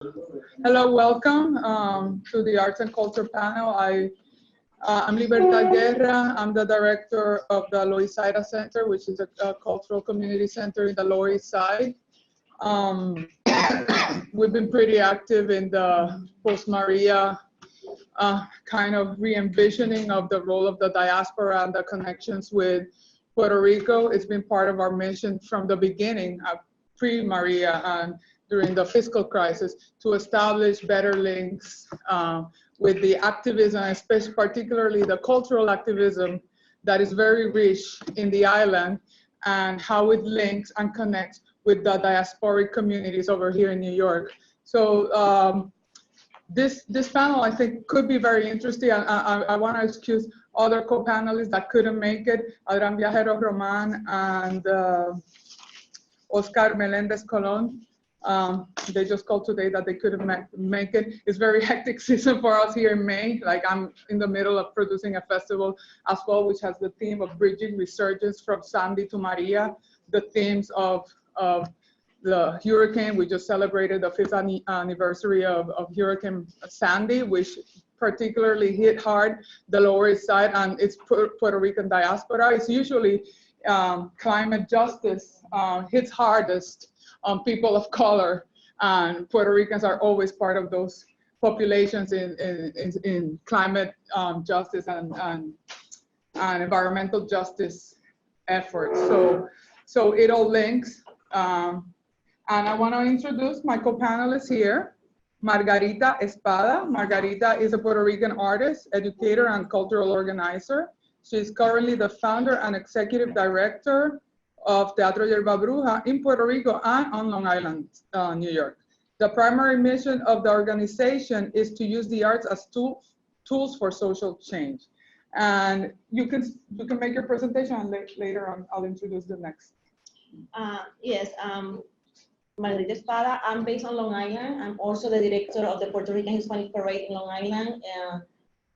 Hello, welcome to the Arts and Culture panel. I'm Libertad Guerra. I'm the director of the Loisaida Center, which is a cultural community center in the Lower East Side. We've been pretty active in the post-Maria kind of re-envisioning of the role of the diaspora and the connections with Puerto Rico. It's been part of our mission from the beginning, pre-Maria and during the fiscal crisis, to establish better links with the activism, especially particularly the cultural activism that is very rich in the island, and how it links and connects with the diasporic communities over here in New York. So this panel, I think, could be very interesting. I want to excuse other co-panelists that couldn't make it, Adrián, Viajero, Román, and Oscar Meléndez, Colón. They just called today that they couldn't make it. It's very hectic season for us here in May. Like, I'm in the middle of producing a festival as well, which has the theme of bridging resurgence from Sandy to Maria, the themes of the hurricane. We just celebrated the 5th anniversary of Hurricane Sandy, which particularly hit hard the Lower East Side and its Puerto Rican diaspora. It's usually climate justice hits hardest on people of color, and Puerto Ricans are always part of those populations in climate justice and environmental justice efforts. So it all links. And I want to introduce my co-panelists here. Margarita Espada. Margarita is a Puerto Rican artist, educator, and cultural organizer. She's currently the founder and executive director of Teatro Yerbabruja in Puerto Rico and on Long Island, New York. The primary mission of the organization is to use the arts as tools for social change. And you can make your presentation, and later on I'll introduce the next. Yes, Margarita Espada. I'm based on Long Island. I'm also the director of the Puerto Rican Hispanic Parade in Long Island.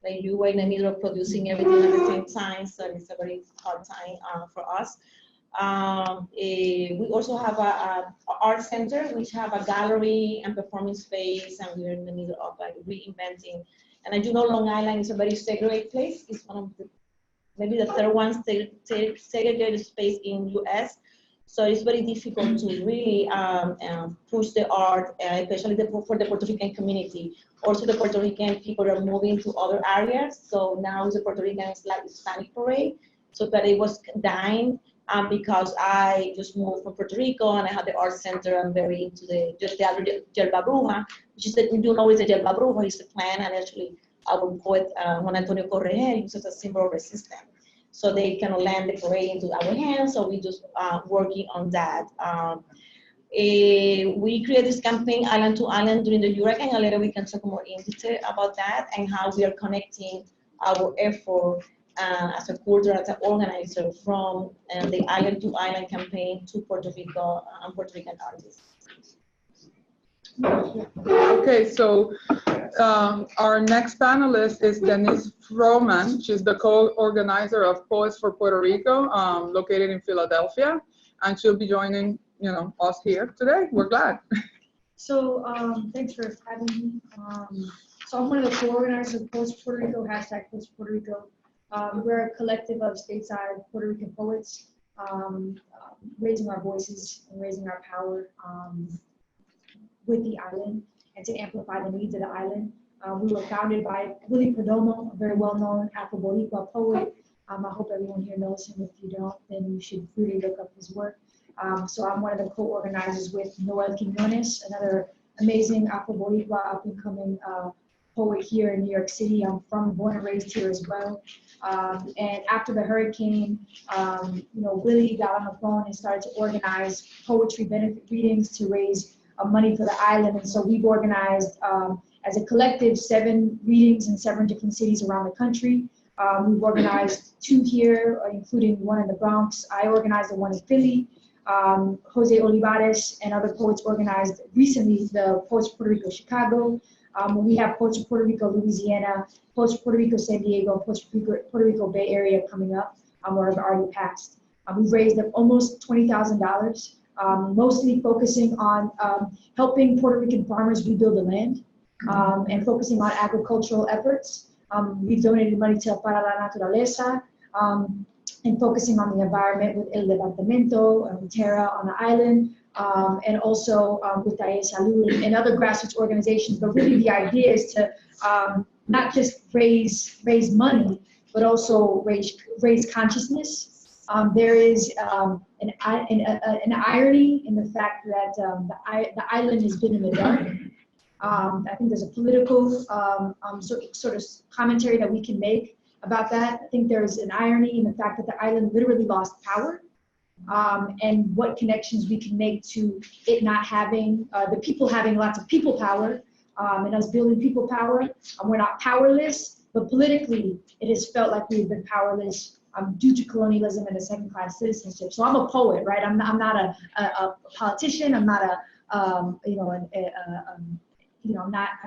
Like, you were in the middle of producing everything at the same time, so it's a very hard time for us. We also have a art center, which have a gallery and performing space, and we're in the middle of like reinventing. And I do know Long Island is a very segregated place. It's one of the, maybe the third one segregated space in US. So it's very difficult to really push the art, especially for the Puerto Rican community. Also, the Puerto Rican people are moving to other areas. So now it's a Puerto Rican Hispanic parade. So that it was dying. Because I just moved from Puerto Rico and I had the art center. I'm very into the Teatro Yerbabruja, which is that we do know is the Yerbabruja is the plan, and actually our poet Juan uses a symbol of resistance. So they kind of land the parade into our hands. So we just working on that. We created this campaign Island to Island during the hurricane, and later we can talk more in detail about that and how we are connecting our effort as a cultural, as an organizer from the Island to Island campaign to Puerto Rico and Puerto Rican artists. Okay, so our next panelist is Denise Román. She's the co-organizer of Poets for Puerto Rico, located in Philadelphia, and she'll be joining us here today. We're glad. So thanks for having me. So I'm one of the co-organizers of Poets for Puerto Rico, hashtag Poets for Puerto Rico. We're a collective of stateside Puerto Rican poets, raising our voices and raising our power with the island and to amplify the needs of the island. We were founded by Willie Perdomo, a very well-known Afro-Boricua poet. I hope everyone here knows him. If you don't, then you should really look up his work. So I'm one of the co-organizers with Noel Quiñones, another amazing Afro-Boricua up-and-coming poet here in New York City. I'm born and raised here as well. And after the hurricane, Willie got on the phone and started to organize poetry benefit readings to raise money for the island. And so we've organized, as a collective, 7 readings in 7 different cities around the country. We've organized 2 here, including one in the Bronx. I organized the one in Philly. Jose Olivares and other poets organized recently the Poets of Puerto Rico Chicago. We have Poets of Puerto Rico Louisiana, Poets of Puerto Rico San Diego, Poets of Puerto Rico Bay Area coming up, or have already passed. We've raised up almost $20,000 mostly focusing on helping Puerto Rican farmers rebuild the land and focusing on agricultural efforts. We've donated money to Para la Naturaleza and focusing on the environment with El Departamento and Terra on the island, and also with Salud and other grassroots organizations. But really the idea is to not just raise money, but also raise consciousness. There is an irony in the fact that the island has been in the dark. I think there's a political sort of commentary that we can make about that. I think there's an irony in the fact that the island literally lost power, and what connections we can make to it not having, the people having lots of people power, and us building people power. We're not powerless, but politically it has felt like we've been powerless due to colonialism and a second-class citizenship. So I'm a poet, right? I'm not a politician. I'm not I'm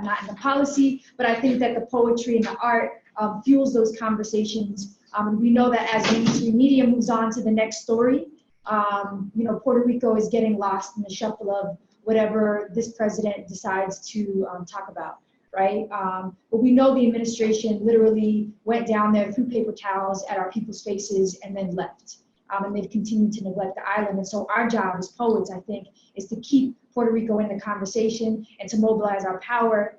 not in the policy, but I think that the poetry and the art fuels those conversations. We know that as mainstream media moves on to the next story, Puerto Rico is getting lost in the shuffle of whatever this president decides to talk about, right? But we know the administration literally went down there, threw paper towels at our people's faces, and then left. And they've continued to neglect the island. And so our job as poets, I think, is to keep Puerto Rico in the conversation and to mobilize our power.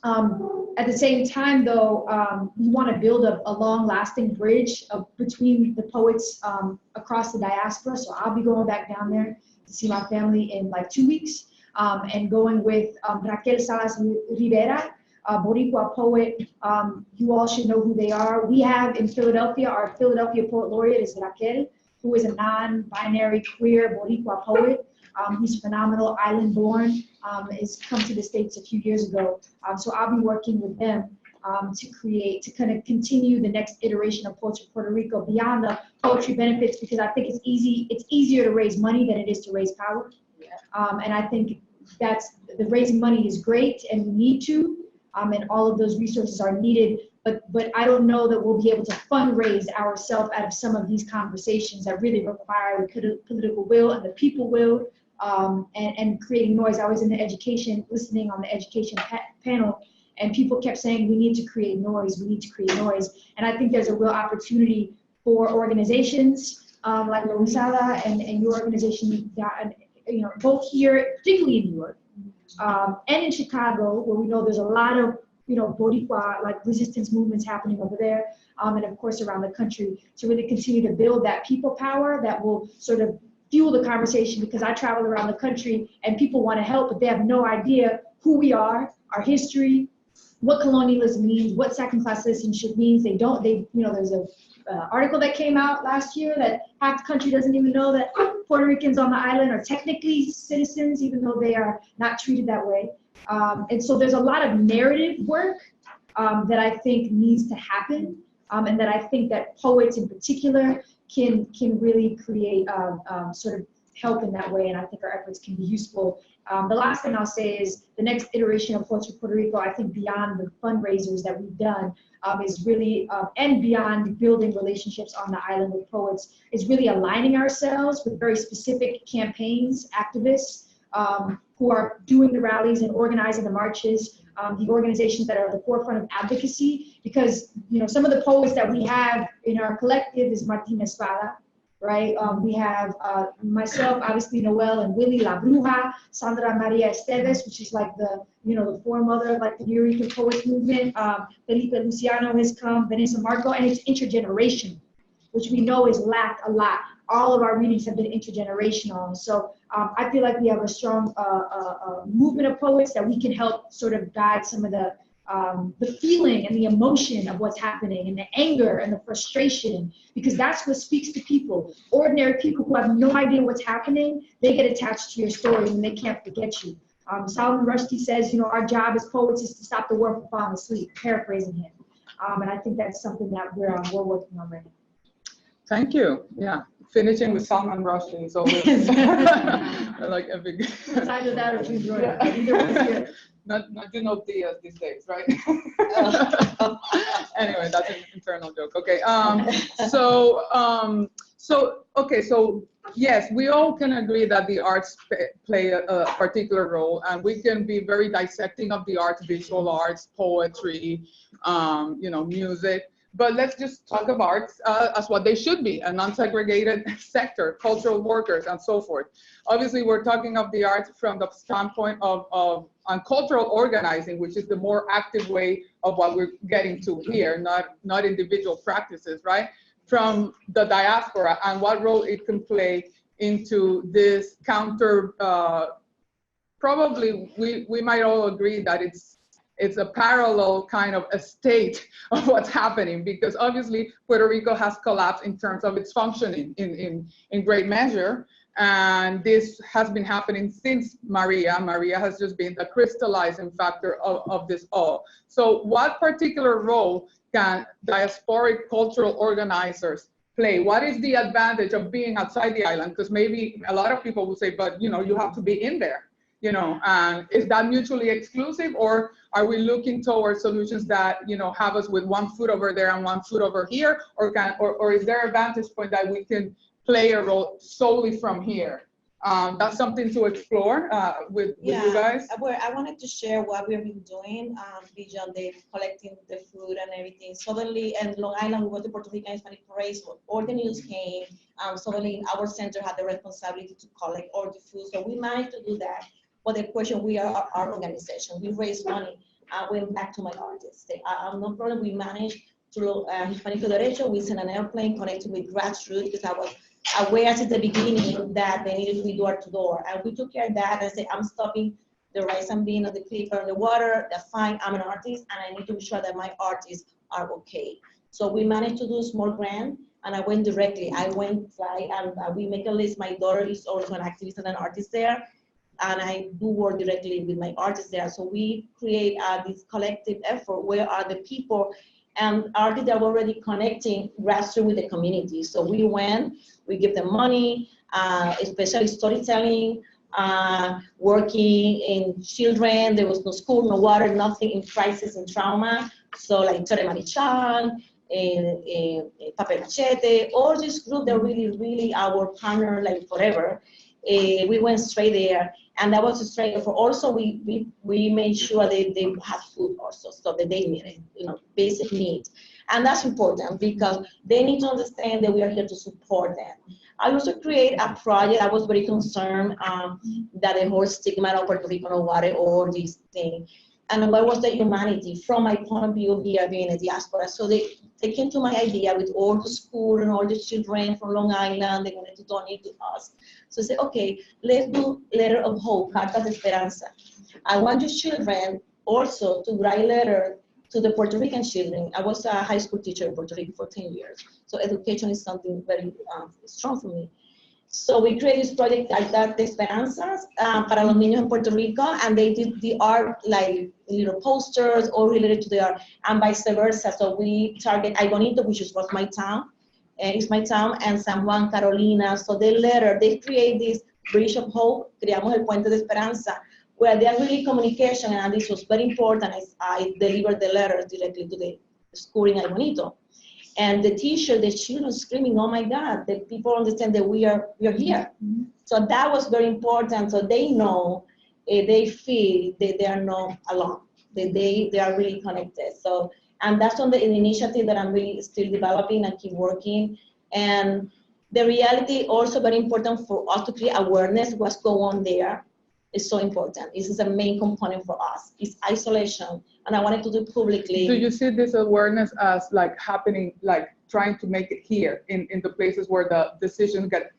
At the same time, though, we want to build a long-lasting bridge between the poets across the diaspora. So I'll be going back down there to see my family in like 2 weeks, and going with Raquel Salas Rivera, Boricua poet. You all should know who they are. We have in Philadelphia, our Philadelphia Poet Laureate is Raquel, who is a non-binary queer Boricua poet. He's phenomenal, island-born, has come to the States a few years ago. So I'll be working with them to kind of continue the next iteration of Poetry Puerto Rico beyond the poetry benefits, because I think it's easier to raise money than it is to raise power. And I think that's, the raising money is great and we need to, and all of those resources are needed, but I don't know that we'll be able to fundraise ourselves out of some of these conversations that really require the political will and the people will, and creating noise. I was in the education, listening on the education panel, and people kept saying, we need to create noise, we need to create noise. And I think there's a real opportunity for organizations like Loisaida and your organization, both here, particularly in New York, and in Chicago, where we know there's a lot of Boricua like resistance movements happening over there, and of course around the country, to really continue to build that people power that will sort of fuel the conversation. Because I travel around the country and people want to help, but they have no idea who we are, our history, what colonialism means, what second-class citizenship means. There's a article that came out last year that half the country doesn't even know that Puerto Ricans on the island are technically citizens, even though they are not treated that way. And so there's a lot of narrative work that I think needs to happen, and that I think that poets in particular can really create sort of help in that way, and I think our efforts can be useful. The last thing I'll say is the next iteration of Poetry Puerto Rico, I think beyond the fundraisers that we've done, is really, and beyond building relationships on the island with poets, is really aligning ourselves with very specific campaigns, activists, who are doing the rallies and organizing the marches, the organizations that are at the forefront of advocacy. Because some of the poets that we have in our collective is Martín Espada, right? We have myself, obviously Noel and Willie La Bruja, Sandra Maria Esteves, which is like the foremother of like the Puerto Rican poets movement. Felipe Luciano has come, Vanessa Marco, and it's intergenerational, which we know is lacked a lot. All of our readings have been intergenerational. So I feel like we have a strong movement of poets that we can help sort of guide some of the feeling and the emotion of what's happening, and the anger and the frustration, because that's what speaks to people. Ordinary people who have no idea what's happening, they get attached to your story and they can't forget you. Salman Rushdie says, our job as poets is to stop the world from falling asleep, paraphrasing him. And I think that's something that we're working on right now. Thank you. Yeah, finishing with Salman Rushdie is always like a big. It's either that or Jude Roy. Either one's good. Not Diaz these days, right? Anyway, that's an internal joke. Okay. So So, okay, so yes, we all can agree that the arts play a particular role, and we can be very dissecting of the arts, visual arts, poetry, music. But let's just talk of arts as what they should be, a non-segregated sector, cultural workers, and so forth. Obviously, we're talking of the arts from the standpoint of cultural organizing, which is the more active way of what we're getting to here, not individual practices, right? From the diaspora and what role it can play into this counter, probably we might all agree that it's a parallel kind of a state of what's happening, because obviously Puerto Rico has collapsed in terms of its functioning in great measure. And this has been happening since Maria. Maria has just been the crystallizing factor of this all. So what particular role can diasporic cultural organizers play? What is the advantage of being outside the island? Because maybe a lot of people will say, but you have to be in there. And is that mutually exclusive, or are we looking towards solutions that have us with 1 foot over there and 1 foot over here, or is there a vantage point that we can play a role solely from here? That's something to explore with you guys. I wanted to share what we've been doing beyond the collecting the food and everything. Suddenly, in Long Island, we went to Puerto Rican Hispanic parades. All the news came. Suddenly, our center had the responsibility to collect all the food. So we managed to do that. But the question, we are our organization. We raised money. I went back to my artists. No problem. We managed through Hispanic Federation. We sent an airplane connected with grassroots, because I was aware at the beginning that they needed to be door to door. And we took care of that and said, I'm stopping the rice and bean of the paper and the water. That's fine. I'm an artist, and I need to be sure that my artists are okay. So we managed to do a small grant, and I went directly. I went fly, and we make a list. My daughter is also an activist and an artist there, and I do work directly with my artists there. So we create this collective effort. Where are the people and artists that were already connecting grassroots with the community? So we went, we give them money, especially storytelling, working in children. There was no school, no water, nothing, in crisis and trauma. So like Tere Marichal, Papel Machete, all this group, they're really our partner, like forever. We went straight there, and that was straight for. Also, we made sure they had food also, so that they needed, basic needs, and that's important because they need to understand that we are here to support them. I also create a project. I was very concerned that the whole stigma of Puerto Rico no water, all these things, and what was the humanity from my point of view here being a diaspora. So they came to my idea with all the school and all the children from Long Island. They wanted to donate to us. So I said, okay, let's do letter of hope, Cartas de Esperanza. I want the children also to write letter to the Puerto Rican children. I was a high school teacher in Puerto Rico for 10 years. So education is something very strong for me. So we created this project, Cartas de Esperanza, para los niños en Puerto Rico, and they did the art, like little posters, all related to the art, and vice versa. So we target Aybonito, which was my town, it's my town, and San Juan, Carolina. So they create this bridge of hope, creamos el puente de esperanza, where they are really communication, and this was very important. I delivered the letters directly to the school in Aybonito. And the teacher, the children screaming, oh my God, the people understand that we are here. Mm-hmm. So that was very important. So they know, they feel that they are not alone, that they are really connected. So, and that's on the initiative that I'm really still developing and keep working. And the reality also very important for us to create awareness of what's going on there. Is so important. This is a main component for us. It's isolation, and I wanted to do publicly. Do you see this awareness as like happening, like trying to make it here in the places where the decisions get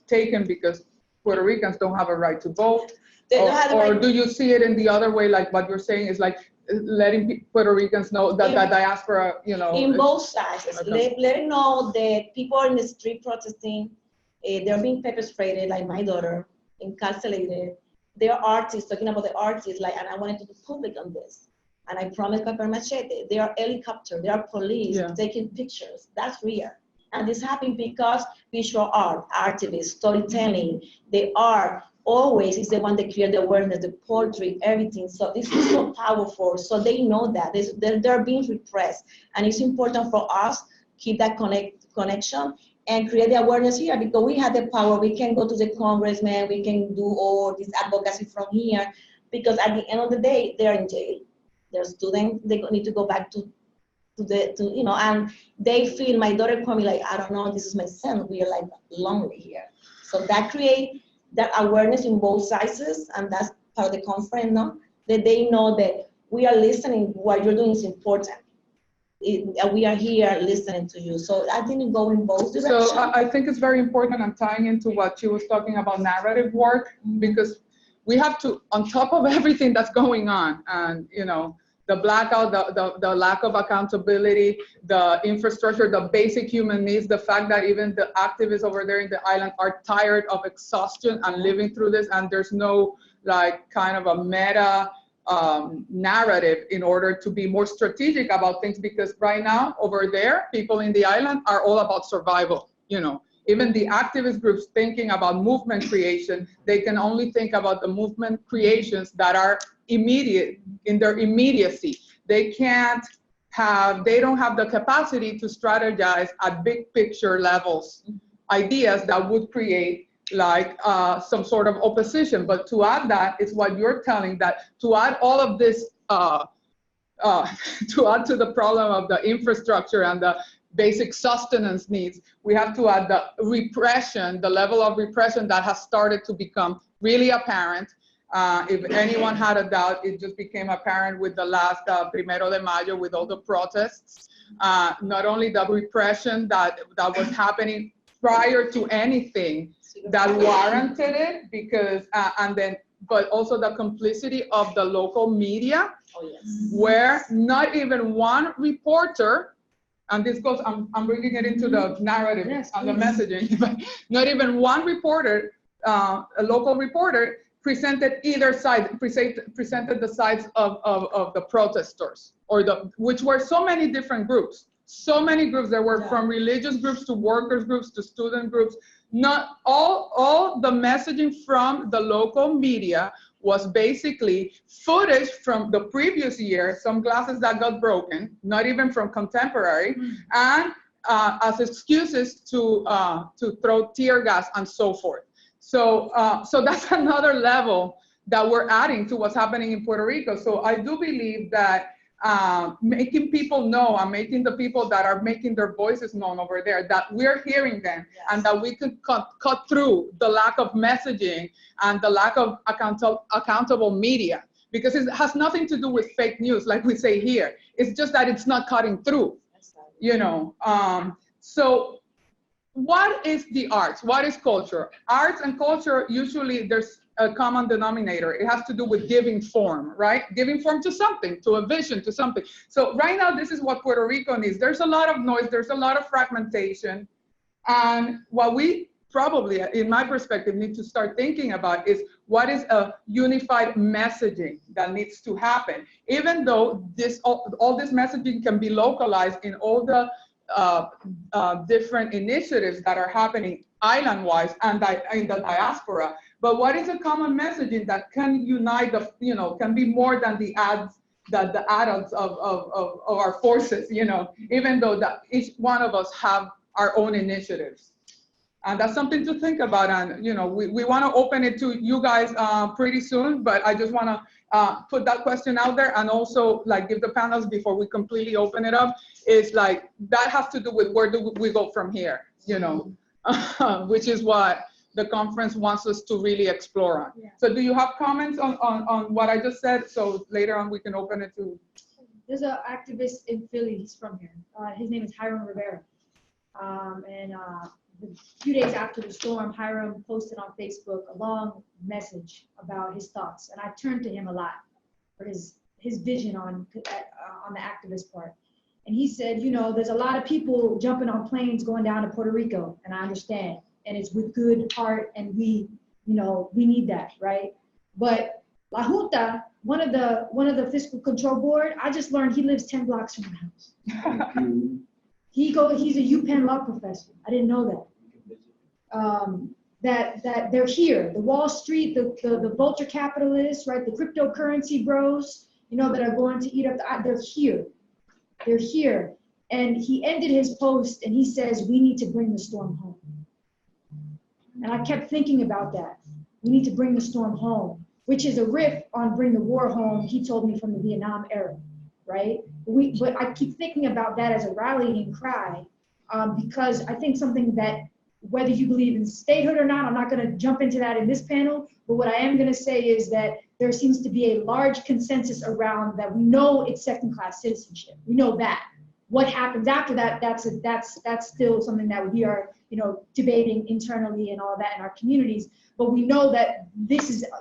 taken because Puerto Ricans don't have a right to vote? Or do you see it in the other way, like what you're saying is like letting Puerto Ricans know that the diaspora, In both sides, okay. Letting know that people in the street protesting, they're being pepper sprayed, like my daughter, incarcerated. There are artists, talking about the artists, like, and I wanted to do public on this. And I promised Papel Machete, there are helicopters, there are police taking pictures. That's real. And this happened because visual art, artists, storytelling, the art always is the one that creates the awareness, the poetry, everything. So this is so powerful. So they know that they're being repressed. And it's important for us to keep that connection and create the awareness here, because we have the power. We can go to the congressman, we can do all this advocacy from here, because at the end of the day, they're in jail. They're students, they need to go back to you know, and they feel, my daughter called me like, I don't know, this is my son, we are like lonely here. So that create that awareness in both sizes, and that's part of the conference, no? That they know that we are listening, what you're doing is important. We are here listening to you. So I think go in both directions. So I think it's very important, and tying into what she was talking about, narrative work, because we have to, on top of everything that's going on, and you know, the blackout, the lack of accountability, the infrastructure, the basic human needs, the fact that even the activists over there in the island are tired of exhaustion and living through this, and there's no like kind of a meta narrative in order to be more strategic about things, because right now over there, people in the island are all about survival, you know. Even the activist groups thinking about movement creation, they can only think about the movement creations that are immediate, in their immediacy. They don't have the capacity to strategize at big picture levels, ideas that would create like some sort of opposition. But to add that is what you're telling, that to add all of this, to add to the problem of the infrastructure and the basic sustenance needs, we have to add the repression, the level of repression that has started to become really apparent. If anyone had a doubt, it just became apparent with the last Primero de Mayo, with all the protests. Not only the repression that was happening prior to anything that warranted it, because but also the complicity of the local media, where not even one reporter, and this goes, I'm bringing it into the narrative and the messaging, but not even one reporter, a local reporter, presented either side, presented the sides of the protesters, or which were so many different groups. So many groups. There were from religious groups to workers groups to student groups. Not all the messaging from the local media was basically footage from the previous year, some glasses that got broken, not even from contemporary, and as excuses to throw tear gas and so forth. So that's another level that we're adding to what's happening in Puerto Rico. So I do believe that making people know, and making the people that are making their voices known over there, that we're hearing them, and that we can cut through the lack of messaging and the lack of accountable media, because it has nothing to do with fake news, like we say here. It's just that it's not cutting through, you know. So what is the arts? What is culture? Arts and culture, usually there's a common denominator. It has to do with giving form, right? Giving form to something, to a vision, to something. So right now, this is what Puerto Rico needs. There's a lot of noise, there's a lot of fragmentation. And what we probably, in my perspective, need to start thinking about is what is a unified messaging that needs to happen. Even though all this messaging can be localized in all the different initiatives that are happening island-wise and in the diaspora. But what is a common messaging that can unite the, you know, can be more than the adults of our forces, you know, even though that each one of us have our own initiatives. And that's something to think about. And, you know, we want to open it to you guys pretty soon, but I just want to put that question out there, and also like give the panels before we completely open it up, is like, that has to do with where do we go from here, you know, which is what the conference wants us to really explore on. Yeah. So do you have comments on what I just said? So later on we can open it to. There's an activist in Philly, he's from here. His name is Hiram Rivera. A few days after the storm, Hiram posted on Facebook a long message about his thoughts. And I turned to him a lot for his vision on the activist part. And he said, you know, there's a lot of people jumping on planes going down to Puerto Rico, and I understand. And it's with good heart, and we need that, right? But La Junta, one of the fiscal control board, I just learned he lives 10 blocks from my house. He's a UPenn law professor. I didn't know that. That they're here. The Wall Street, the vulture capitalists, right? The cryptocurrency bros, you know, that are going to eat up they're here. They're here. And he ended his post and he says, we need to bring the storm home. And I kept thinking about that. We need to bring the storm home, which is a riff on Bring the War Home, he told me, from the Vietnam era, right? But I keep thinking about that as a rallying cry, because I think something that, whether you believe in statehood or not, I'm not gonna jump into that in this panel, but what I am gonna say is that there seems to be a large consensus around that. We know it's second-class citizenship. We know that. What happens after that, that's still something that we are, debating internally and all that in our communities. But we know that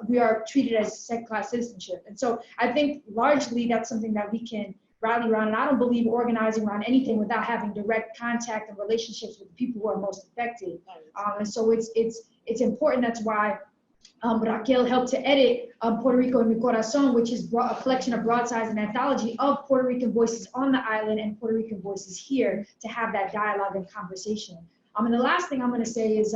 we are treated as second-class citizenship. And so I think largely that's something that we can rally around. And I don't believe organizing around anything without having direct contact and relationships with the people who are most affected. And so it's important. That's why Raquel helped to edit Puerto Rico en mi Corazón, which is a collection of broadsides and anthology of Puerto Rican voices on the island and Puerto Rican voices here, to have that dialogue and conversation. And the last thing I'm going to say is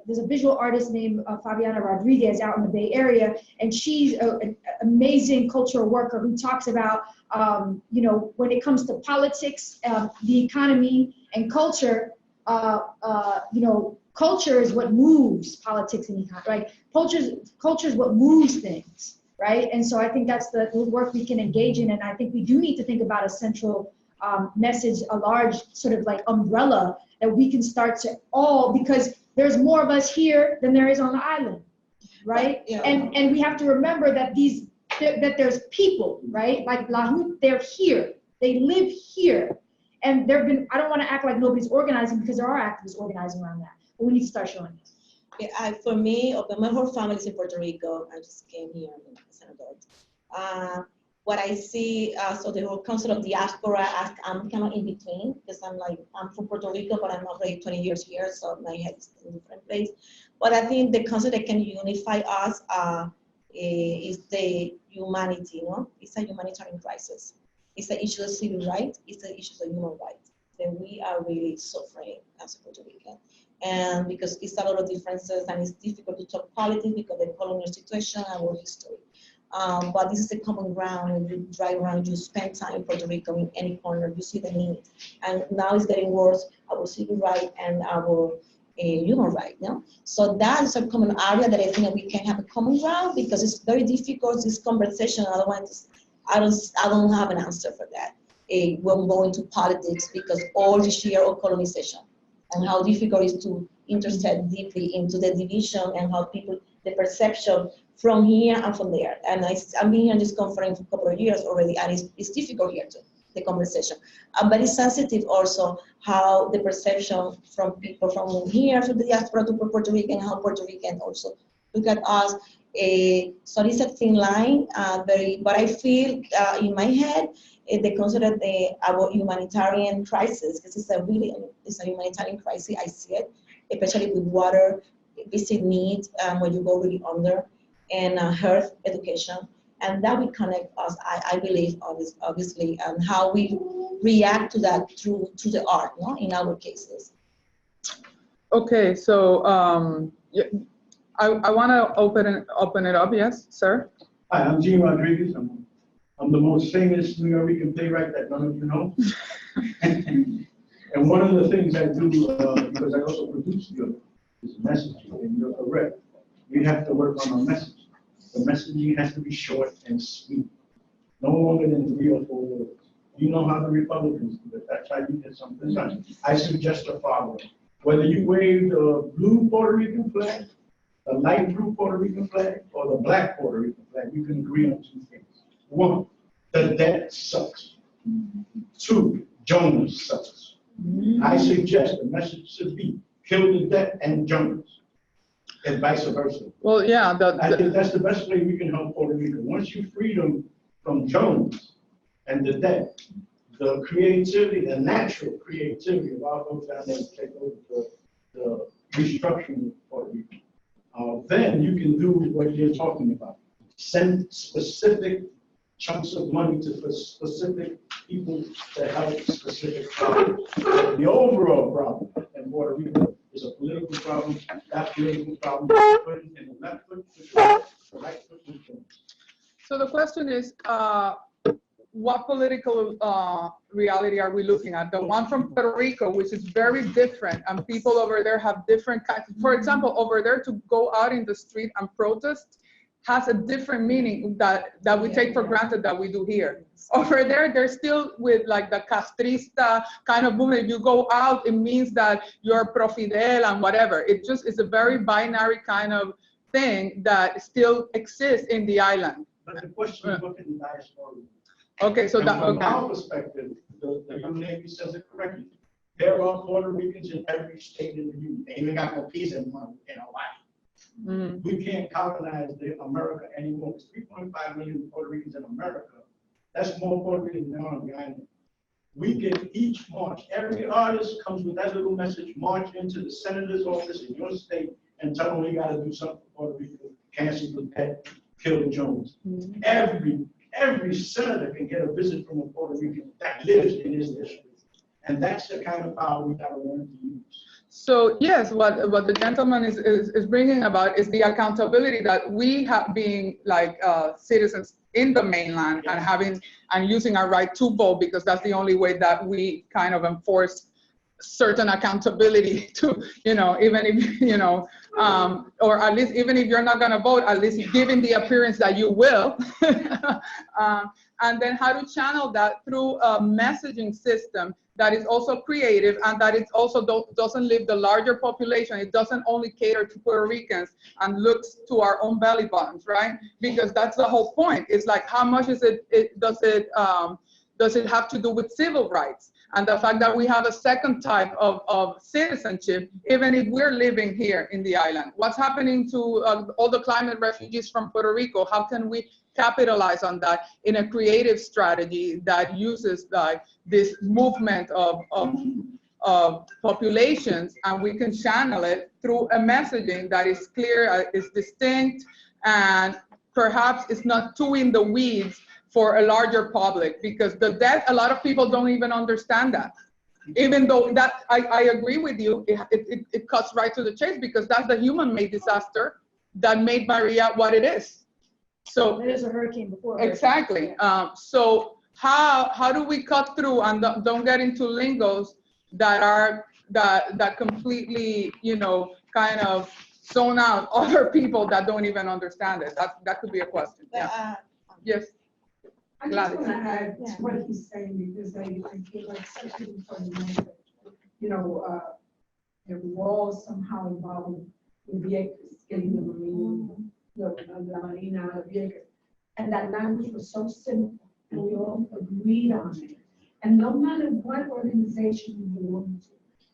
there's a visual artist named Fabiana Rodriguez out in the Bay Area, and she's an amazing cultural worker who talks about, when it comes to politics, the economy, and culture, culture is what moves politics and economy, right? Culture is what moves things, right? And so I think that's the work we can engage in, and I think we do need to think about a central message, a large sort of like umbrella that we can start to all, because there's more of us here than there is on the island, right? Yeah. And we have to remember that that there's people, right? Like Lahu, they're here, they live here. And I don't want to act like nobody's organizing, because there are activists organizing around that, but we need to start showing it. Yeah, for me, my whole family is in Puerto Rico. I just came here as an adult. What I see, so the whole concept of diaspora, I'm kind of in between, because I'm from Puerto Rico, but I'm already 20 years here, so my head is in a different place. But I think the concept that can unify us is the humanity, It's a humanitarian crisis. It's the issue of civil rights, it's the issue of human rights, that we are really suffering as a Puerto Rican. And because it's a lot of differences, and it's difficult to talk politics because of the colonial situation and our history. But this is the common ground. When you drive around, you spend time in Puerto Rico, in any corner, you see the need. And now it's getting worse, our civil right and our human right, So that is a common area that I think that we can have a common ground, because it's very difficult, this conversation. Otherwise, I don't have an answer for that. When going to politics, because all this year of colonization, and how difficult it is to intersect deeply into the division, and how people, the perception from here and from there. And I've been here in this conference for a couple of years already, and it's difficult here too, the conversation. I'm very sensitive also how the perception from people from here to the diaspora to Puerto Rico, and how Puerto Rican also look at us. So it's a thin line, but I feel in my head, the concept of our humanitarian crisis, because it's a humanitarian crisis. I see it, especially with water, basic needs, when you go really under, and health, education, and that will connect us, I believe, obviously, and how we react to that through the art, in our cases. Okay, so I want to open it up. Yes, sir. Hi, I'm Gene Rodriguez. I'm the most famous New Yorker playwright that none of you know. And one of the things I do, because I also produce is messaging, and you're correct. We have to work on our message. The messaging has to be short and sweet, no longer than 3 or 4 words. You know how the Republicans do it. That's how you get something done. I suggest the following. Whether you wave the blue Puerto Rican flag, the light blue Puerto Rican flag, or the black Puerto Rican flag, you can agree on 2 things. 1, the debt sucks. 2, Jonas sucks. I suggest the message should be kill the debt and Jonas, and vice versa. Well, yeah. I think that's the best way we can help Puerto Rico. Once you free them from Jonas and the debt, the creativity, the natural creativity of our folks down there to take over the restructuring of Puerto Rico. Then you can do what you're talking about. Send specific chunks of money to specific people to help specific problems. But the overall problem in Puerto Rico is a political problem. That political problem is put in the left foot, the right foot. So the question is, what political reality are we looking at? The one from Puerto Rico, which is very different, and people over there have different kinds. For example, over there to go out in the street and protest has a different meaning that we take for granted that we do here. Over there, they're still with like the castrista kind of movement. If you go out, it means that you're pro-Fidel and whatever. It just is a very binary kind of thing that still exists in the island. But the question is, look at the diaspora. Okay, so that, From okay. our perspective, the young lady says it correctly. There are Puerto Ricans in every state in the union. They even got more peas in Hawaii. Mm. We can't colonize America anymore. There's 3.5 million Puerto Ricans in America. That's more Puerto Ricans than on the island. We can each march. Every artist comes with that little message, march into the senator's office in your state and tell them we got to do something for Puerto Rico. Cancel the debt, kill the Jones. Mm. Every senator can get a visit from a Puerto Rican that lives in his district. And that's the kind of power we got to learn to use. So yes, what the gentleman is bringing about is the accountability that we have being like citizens in the mainland and having and using our right to vote, because that's the only way that we kind of enforce certain accountability to, you know, even if, you know, or at least even if you're not going to vote, at least giving the appearance that you will. And then how to channel that through a messaging system that is also creative and that it also doesn't leave the larger population. It doesn't only cater to Puerto Ricans and looks to our own belly buttons, right? Because that's the whole point. It's like, how much is does it have to do with civil rights? And the fact that we have a second type of citizenship, even if we're living here in the island. What's happening to all the climate refugees from Puerto Rico? How can we capitalize on that in a creative strategy that uses like this movement of populations, and we can channel it through a messaging that is clear, is distinct, and perhaps it's not too in the weeds for a larger public, because the death, a lot of people don't even understand that. Even though that, I agree with you, it cuts right to the chase, because that's the human-made disaster that made Maria what it is. So There's a hurricane before. exactly. So how do we cut through and don't get into lingos that are that completely, you know, kind of zone out other people that don't even understand it? That could be a question. Yeah. Yes. I just want to add to what he's saying, because I feel like such an important message. You know, that we all somehow involved in Viejos, getting the Marine, la Marina, Viejos. And that language was so simple, and we all agreed on it. And no matter what organization you belong to,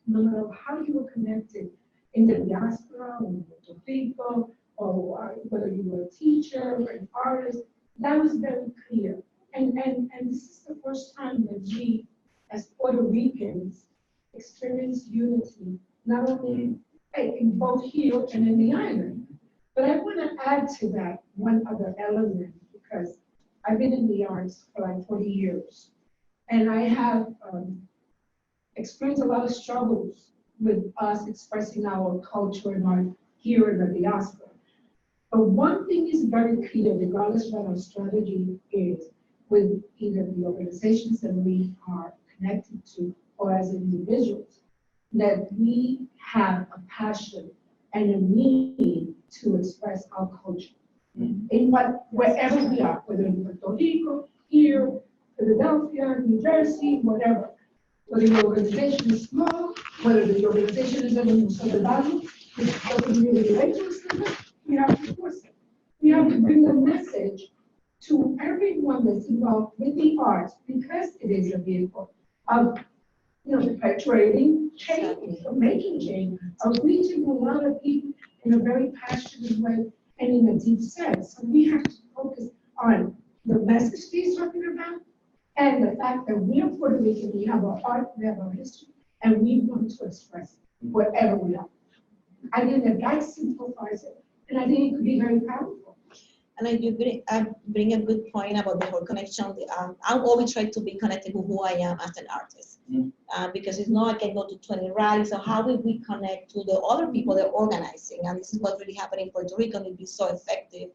no matter how you were connected in the diaspora or in Puerto Rico, or whether you were a teacher or an artist, that was very clear. And this is the first time that we, as Puerto Ricans, experience unity, not only in both here and in the island. But I want to add to that one other element, because I've been in the arts for like 40 years. And I have experienced a lot of struggles with us expressing our culture and art here in the diaspora. But one thing is very clear, regardless of what our strategy is, with either the organizations that we are connected to or as individuals, that we have a passion and a need to express our culture in wherever we are, whether in Puerto Rico, here, Philadelphia, New Jersey, whatever. Whether the organization is small, whether the organization is in the Museo del Valle, which doesn't really relate to us, we have to force it. We have to bring the message to everyone that's involved with the arts, because it is a vehicle of, you know, perpetuating change, of making change, of reaching a lot of people in a very passionate way and in a deep sense. So we have to focus on the message he's talking about, and the fact that we are Puerto Rican, we have our art, we have our history, and we want to express it wherever we are. I think that simplifies it, and I think it could be very powerful. And I bring a good point about the whole connection. I always try to be connected with who I am as an artist, because it's not I can go to 20 rallies. So how will we connect to the other people that are organizing? And this is what's really happening in Puerto Rico, and it be so effective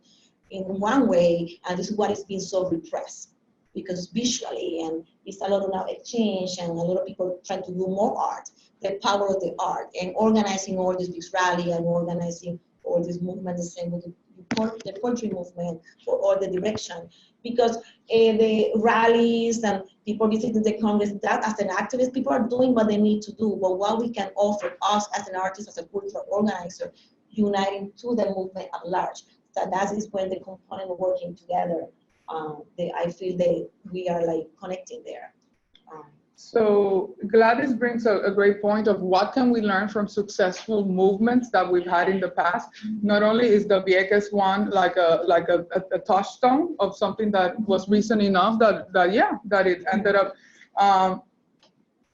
in one way, and this is what is being so repressed. because visually, and it's a lot of now exchange, and a lot of people trying to do more art, the power of the art, and organizing all this rally and organizing all this movement, the same with the poetry movement for all the direction, because the rallies and people visiting the Congress, that as an activist, people are doing what they need to do, but what we can offer us as an artist, as a cultural organizer, uniting to the movement at large. So that is when the component of working together, I feel that we are like connecting there. So Gladys brings a great point of what can we learn from successful movements that we've had in the past. Not only is the Vieques one like a touchstone of something that was recent enough that it ended up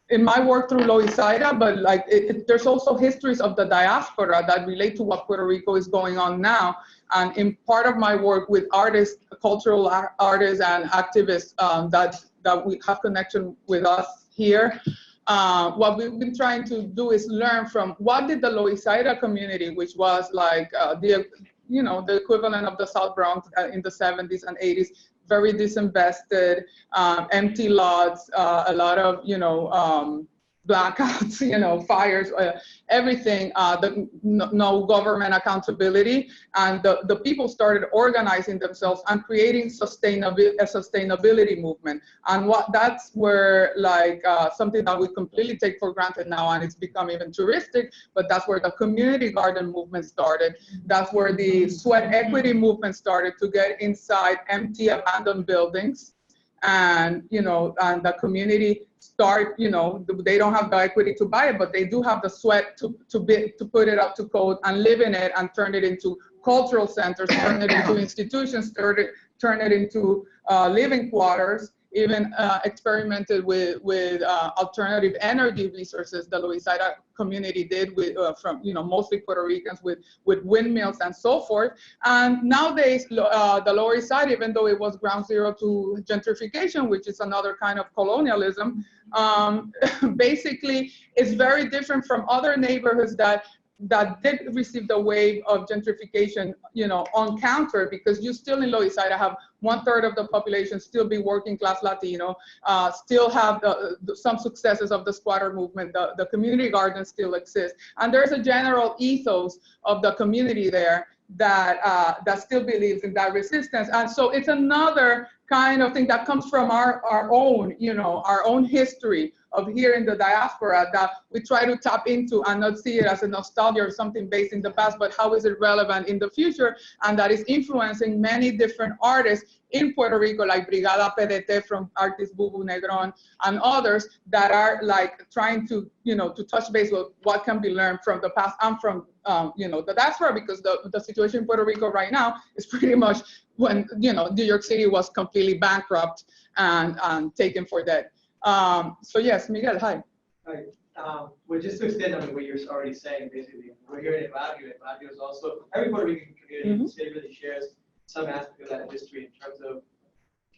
in my work through Loisaida, but like there's also histories of the diaspora that relate to what Puerto Rico is going on now. And in part of my work with artists, cultural artists and activists that we have connection with us here, what we've been trying to do is learn from what did the Loisaida community, which was like the equivalent of the South Bronx in the 70s and 80s, very disinvested, empty lots, a lot of, blackouts, fires, everything, no government accountability. And the people started organizing themselves and creating a sustainability movement. And that's where something that we completely take for granted now, and it's become even touristic, but that's where the community garden movement started. That's where the sweat equity movement started, to get inside empty abandoned buildings. And, and the community start, they don't have the equity to buy it, but they do have the sweat to put it up to code and live in it and turn it into cultural centers, turn it into institutions, turn it into living quarters, even experimented with alternative energy resources. The Loisaida community did from mostly Puerto Ricans with windmills and so forth. And nowadays, the Lower East Side, even though it was ground zero to gentrification, which is another kind of colonialism, basically is very different from other neighborhoods that did receive the wave of gentrification, on counter, because you still in Loisaida have 1/3 of the population still be working class Latino, still have some successes of the squatter movement, the community garden still exists. And there's a general ethos of the community there that still believes in that resistance. And so it's another kind of thing that comes from our own history of here in the diaspora, that we try to tap into and not see it as a nostalgia or something based in the past, but how is it relevant in the future? And that is influencing many different artists in Puerto Rico, like Brigada PDT from artist Bubu Negron and others that are like trying to, to touch base with what can be learned from the past and from, the diaspora, because the situation in Puerto Rico right now is pretty much when, New York City was completely bankrupt and taken for dead. So yes, Miguel, hi. Right. Well, just to extend on what you're already saying, basically, we're here in Barrio. Barrio is also, every Puerto Rican community in the city really shares some aspect of that history in terms of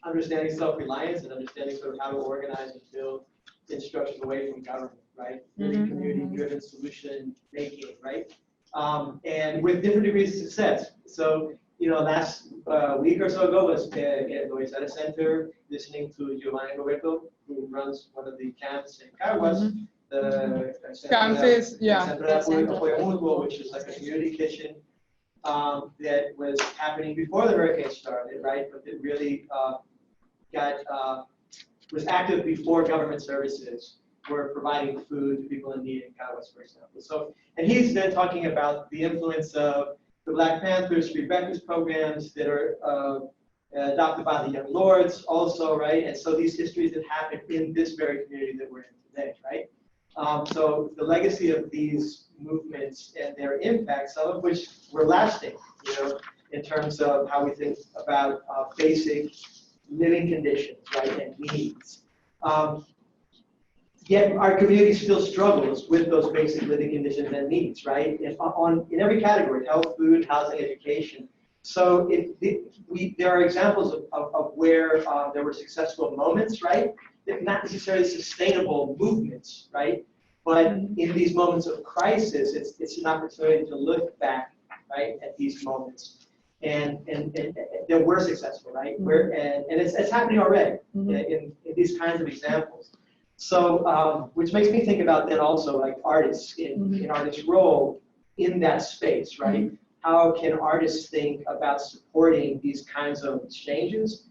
understanding self-reliance and understanding sort of how to organize and build instructions away from government, right? Really community-driven solution making, right? And with different degrees of success. So, last week or so ago was at Loisaida Center, listening to Roberto, who runs one of the camps in Caguas, the Centro, which is like a community kitchen that was happening before the hurricane started, right? But it really was active before government services were providing food to people in need in Caguas, for example. So, and he's been talking about the influence of the Black Panthers free breakfast programs that are adopted by the Young Lords also, right? And so these histories that happen in this very community that we're in today, right? So the legacy of these movements and their impact, some of which were lasting, in terms of how we think about basic living conditions, right, and needs. Yet our community still struggles with those basic living conditions and needs, right? In every category: health, food, housing, education. So there are examples of where there were successful moments, right? Not necessarily sustainable movements, right? But in these moments of crisis, it's an opportunity to look back, right, at these moments and that we're successful, right? And it's happening already in these kinds of examples. So, which makes me think about then also like artists in artists' role in that space, right? How can artists think about supporting these kinds of exchanges?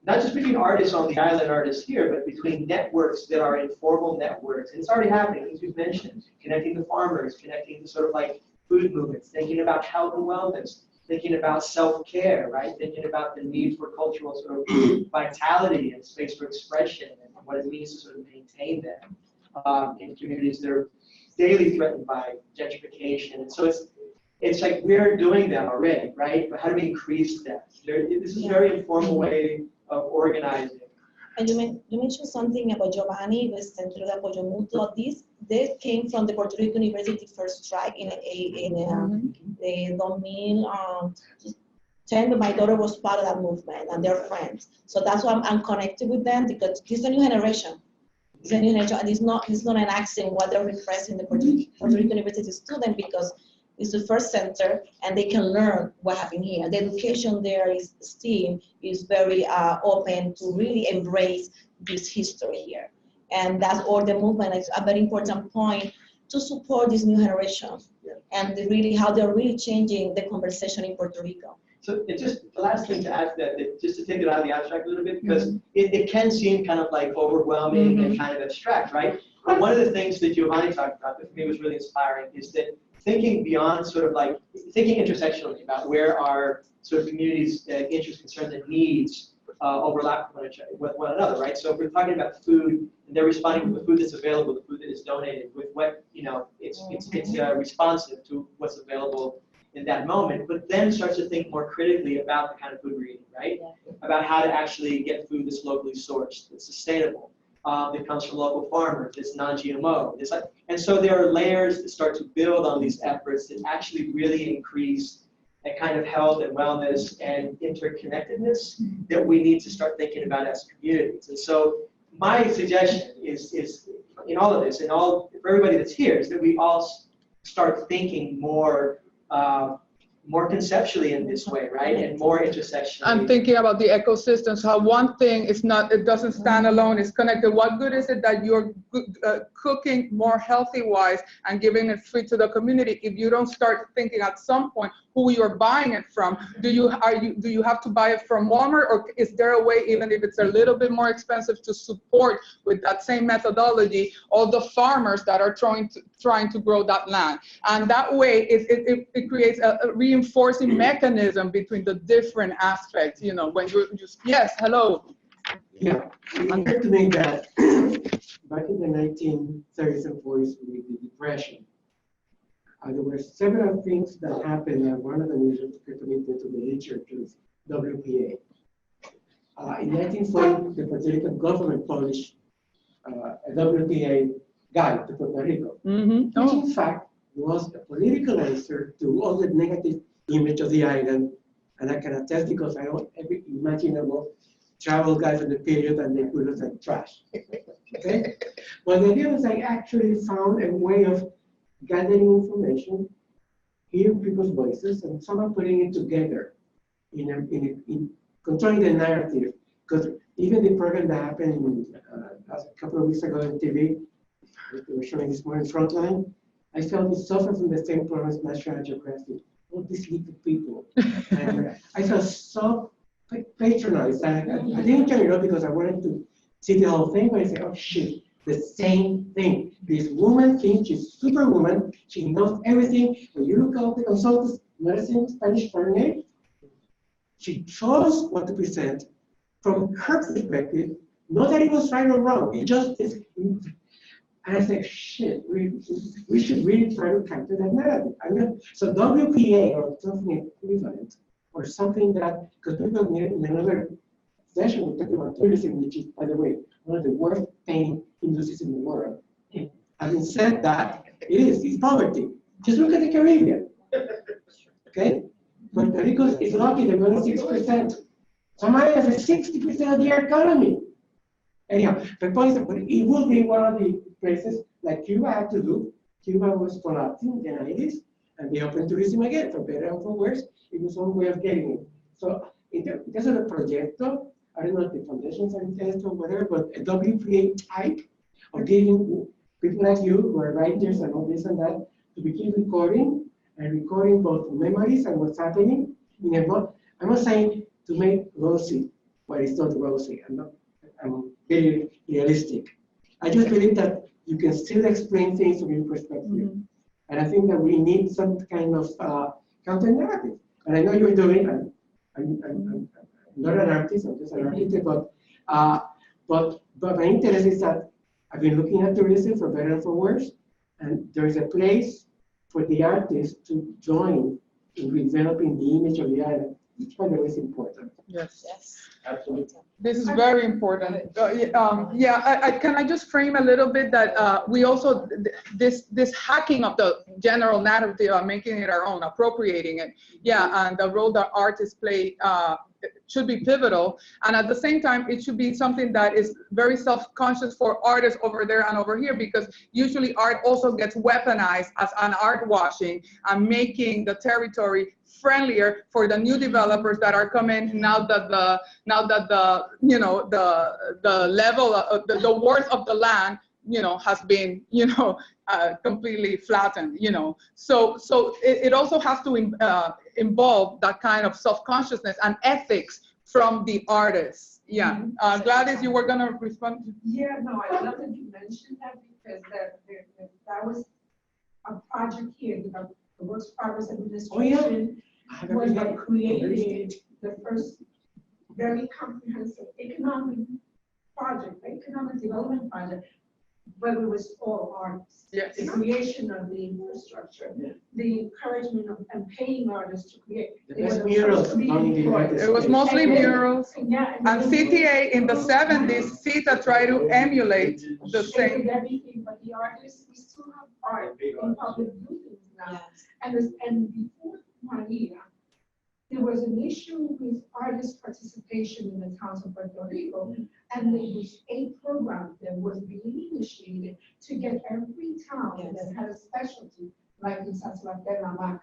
Not just between artists on the island, artists here, but between networks that are informal networks. And it's already happening, as you've mentioned, connecting the farmers, connecting the sort of like food movements, thinking about health and wellness, thinking about self-care, right? Thinking about the need for cultural sort of vitality and space for expression and what it means to sort of maintain that in communities that are daily threatened by gentrification. And so it's like we're doing that already, right? But how do we increase that? This is a very informal way of organizing. And you mentioned something about Giovanni, the Centro de Apoyo Mutuo. This came from the Puerto Rico University first strike in the 2010, but my daughter was part of that movement, and they're friends. So that's why I'm connected with them, because this is a new generation. It's a new generation, and it's not an accident what they're repressing the Puerto Rico University students, because it's the first center, and they can learn what happened here. The education there is very open to really embrace this history here. And that's all the movement is a very important point to support this new generation and really how they're really changing the conversation in Puerto Rico. So it's just the last thing to add to that, just to take it out of the abstract a little bit, because it can seem kind of like overwhelming and kind of abstract, right? But one of the things that Giovanni talked about that for me was really inspiring is that thinking beyond sort of like, thinking intersectionally about where our sort of communities' interests, concerns, and needs overlap with one another, right? So if we're talking about food, and they're responding with the food that's available, the food that is donated, with what, it's responsive to what's available in that moment, but then starts to think more critically about the kind of food we're eating, right? About how to actually get food that's locally sourced, that's sustainable, that comes from local farmers, that's non-GMO. And so there are layers that start to build on these efforts that actually really increase a kind of health and wellness and interconnectedness that we need to start thinking about as communities. And so my suggestion is in all of this, for everybody that's here, is that we all start thinking more conceptually in this way, right? And more intersectionally. I'm thinking about the ecosystems, how one thing is not, it doesn't stand alone, it's connected. What good is it that you're cooking more healthy-wise and giving it free to the community if you don't start thinking at some point who you're buying it from? Do you have to buy it from Walmart, or is there a way, even if it's a little bit more expensive, to support with that same methodology all the farmers that are trying to grow that land? And that way it creates a reinforcing mechanism between the different aspects, when you yes, hello. Yeah, it occurred to me that back in the 1930s and 40s with the Depression, there were several things that happened, and one of them is committed to the literature, WPA. In 1940, the Puerto Rican government published a WPA guide to Puerto Rico, which in fact was a political answer to all the negative image of the island. And I can attest, because I own every imaginable travel guide of the period, and they put us like trash. Okay? But the idea was I actually found a way of gathering information, hearing people's voices, and somehow putting it together in controlling the narrative. Because even the program that happened a couple of weeks ago on TV, they were showing this morning Frontline, I felt it suffered from the same problems as National Geographic. All these little people. And I felt so patronized. I didn't turn it off because I wanted to see the whole thing, but I said, oh shit, the same thing. This woman thinks she's superwoman, she knows everything. When you look at the consultants, medicine, Spanish foreign, she chose what to present from her perspective, not that it was right or wrong, it just is. And I said, shit, we should really try to capture that narrative. So WPA or something equivalent, or something that, because we're going to in another session, we're talking about tourism, which is, by the way, one of the worst paying industries in the world. Having said that, it's poverty. Just look at the Caribbean. Okay? Puerto Rico is lucky, they're going to 6%. Somalia has a 60% of the economy. Anyhow, the point is, it will be one of the places like Cuba had to do. Cuba was collapsing in the 90s, and be open tourism again, for better and for worse. It was one way of getting it. So in terms of the proyecto, I don't know if the foundations are intended or whatever, but a WPA type of getting people like you who are writers and all this and that to begin recording both memories and what's happening. I'm not saying to make rosy what is not rosy. I'm very realistic. I just believe that you can still explain things from your perspective. And I think that we need some kind of counter narrative. And I know you're doing it. I'm not an artist, I'm just an architect, but my interest is that I've been looking at tourism for better and for worse, and there is a place for the artist to join in developing the image of the island, which by the way is important. Yes. Absolutely. This is very important. Can I just frame a little bit that we also, this hacking of the general narrative, making it our own, appropriating it, and the role that artists play should be pivotal. And at the same time, it should be something that is very self-conscious for artists over there and over here, because usually art also gets weaponized as an art washing and making the territory friendlier for the new developers that are coming now that the level of the worth of the land has been completely flattened. So it also has to involve that kind of self-consciousness and ethics from the artists. Gladys, you were gonna respond? Yeah, no, I love that you mentioned that, because that was a project here, the Works Progress Administration was that created the first very comprehensive economic development project, but it was all artists. Yes. The creation of the infrastructure, the encouragement of and paying artists to create. The best murals done in the United States. It was mostly murals. And CTA in the 70s, CTA tried to emulate the same. Everything, but the artists, we still have art in public buildings now. And before Maria, there was an issue with artist participation in the towns of Puerto Rico, and there was a program that was being initiated to get every town that had a specialty, like in San Sebastián, La Vaca,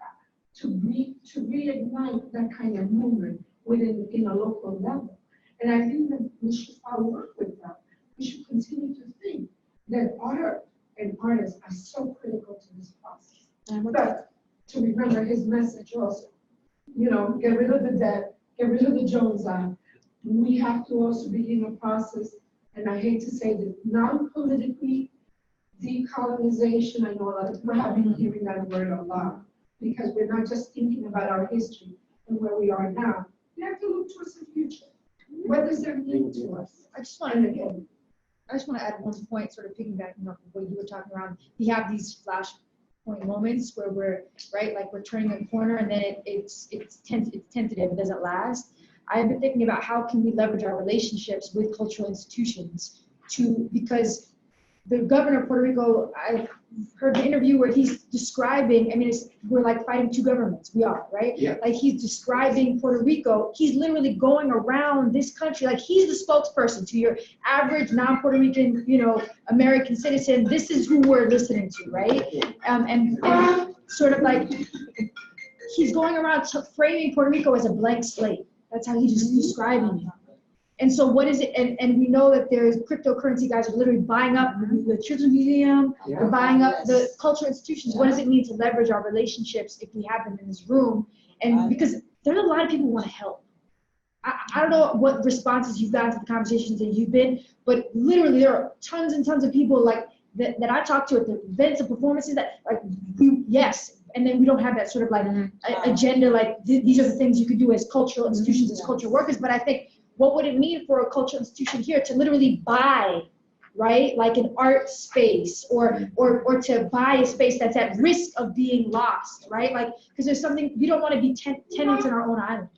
to reignite that kind of movement in a local level. And I think that we should work with that. We should continue to think that art and artists are so critical to this process. But to remember his message also, get rid of the debt, get rid of the Jones Act. We have to also begin a process, and I hate to say that, non-politically decolonization. I know a lot of people have been hearing that word a lot, because we're not just thinking about our history and where we are now. We have to look towards the future. What does that mean to us? I just want to add one point, sort of piggybacking off of what you were talking around. We have these flashpoint moments where we're we're turning a corner, and then it's tentative, it doesn't last. I've been thinking about how can we leverage our relationships with cultural institutions because the governor of Puerto Rico, I heard the interview where he's describing, we're like fighting two governments. We are, right? Yeah. Like he's describing Puerto Rico. He's literally going around this country. Like he's the spokesperson to your average non-Puerto Rican, American citizen. This is who we're listening to, right? And sort of like he's going around framing Puerto Rico as a blank slate. That's how he's just describing it. And so what is it? And we know that there's cryptocurrency guys are literally buying up the Children's Museum, they're buying up the cultural institutions. What does it mean to leverage our relationships if we have them in this room? And because there's a lot of people who want to help. I don't know what responses you've gotten to the conversations that you've been, but literally there are tons and tons of people that I talk to at the events and performances that and then we don't have that sort of agenda, these are the things you could do as cultural institutions, as cultural workers. But I think, what would it mean for a cultural institution here to literally buy, right, like an art space or to buy a space that's at risk of being lost, right? Because there's something, we don't want to be tenants in our own island.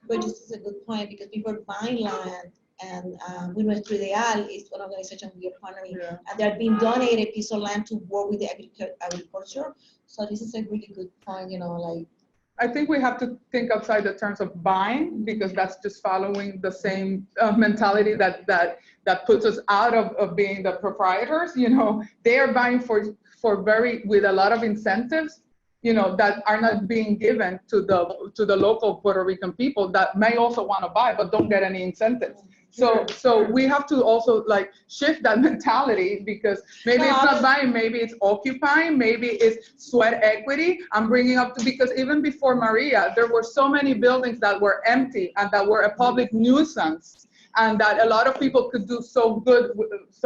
But this is a good point, because people are buying land, and Nuestro Ideal is one organization we are partnering, and they're being donated a piece of land to work with the agriculture. So this is a really good point, I think we have to think outside the terms of buying, because that's just following the same mentality that puts us out of being the proprietors. They are buying with a lot of incentives you know, that are not being given to the local Puerto Rican people that may also want to buy but don't get any incentives. So we have to also like shift that mentality, because maybe it's not buying, maybe it's occupying, maybe it's sweat equity. I'm bringing up because even before Maria, there were so many buildings that were empty and that were a public nuisance, and that a lot of people could do so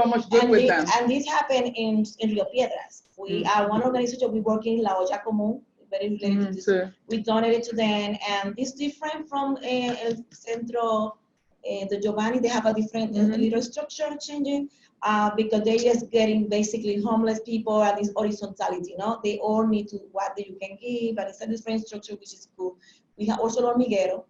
much good with them. And this happened in Rio Piedras. We are one organization, we work in La Olla Común, very related to this. We donated to them, and it's different from El Centro, the Giovanni. They have a different little structure changing because they're just getting basically homeless people at this horizontality, you know? They all need to, what you can give, and it's a different structure, which is cool. We have also Hormiguero.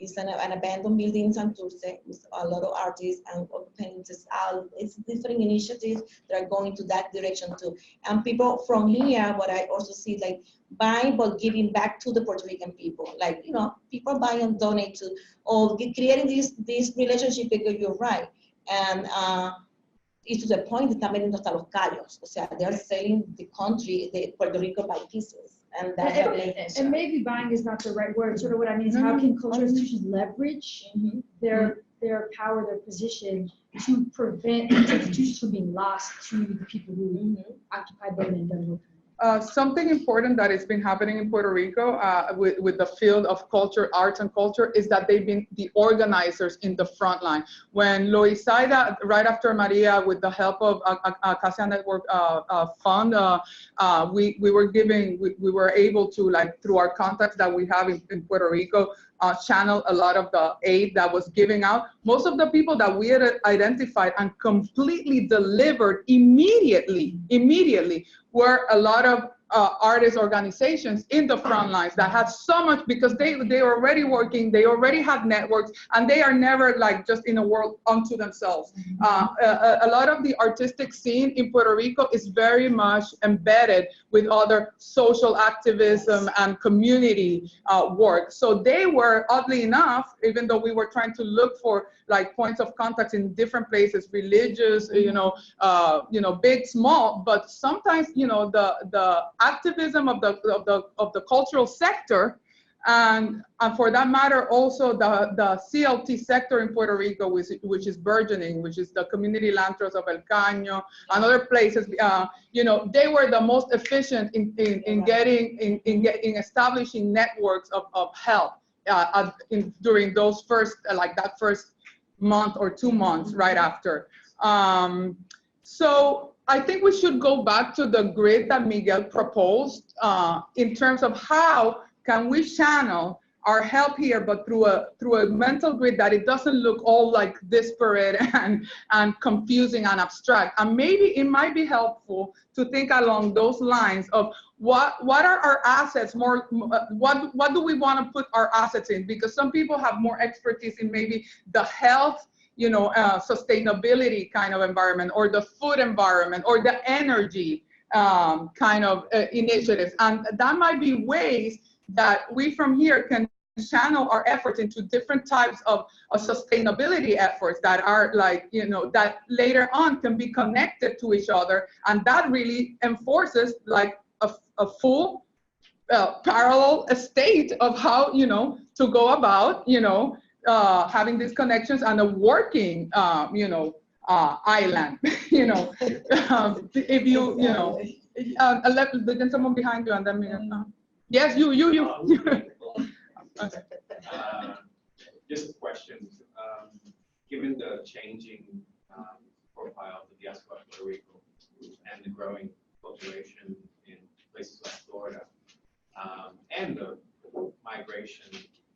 It's an abandoned building in Santurce with a lot of artists and painters. It's different initiatives that are going to that direction too. And people from here, what I also see, like buying but giving back to the Puerto Rican people. Like, you know, people buy and donate to, or creating this relationship, because you're right. And it's to the point that también hasta los callos. O sea, they're selling the country, the Puerto Rico by pieces. And that's and maybe buying is not the right word. Sort of what I mean is how can cultural institutions leverage their power, their position to prevent institutions from being lost to the people who occupy them and done work. Something important that has been happening in Puerto Rico with the field of culture, arts and culture, is that they've been the organizers in the front line. When Loisaida, right after Maria, with the help of Acacia Network Fund, we were able to, like, through our contacts that we have in Puerto Rico, channel a lot of the aid that was giving out. Most of the people that we had identified and completely delivered immediately were a lot of artist organizations in the front lines that had so much, because they were already working, they already had networks, and they are never like just in a world unto themselves. A lot of the artistic scene in Puerto Rico is very much embedded with other social activism and community work. So they were, oddly enough, even though we were trying to look for like points of contact in different places, religious, big, small, but sometimes, the activism of the cultural sector, and for that matter, also the CLT sector in Puerto Rico, which is burgeoning, which is the community land trust of El Caño and other places. They were the most efficient in establishing networks of help during those first month or 2 months right after. So I think we should go back to the grid that Miguel proposed in terms of how can we channel our help here, but through a mental grid that it doesn't look all like disparate and confusing and abstract. And maybe it might be helpful to think along those lines of what are our assets, what do we want to put our assets in? Because some people have more expertise in maybe the health, sustainability kind of environment, or the food environment, or the energy kind of initiatives. And that might be ways that we from here can channel our efforts into different types of sustainability efforts that are like, that later on can be connected to each other. And that really enforces like a full parallel state of how, to go about, having these connections and a working, island, if then someone behind you and then, yes, you. Okay. Just a question. Given the changing profile of the Diaspora of Puerto Rico and the growing population in places like Florida, and the migration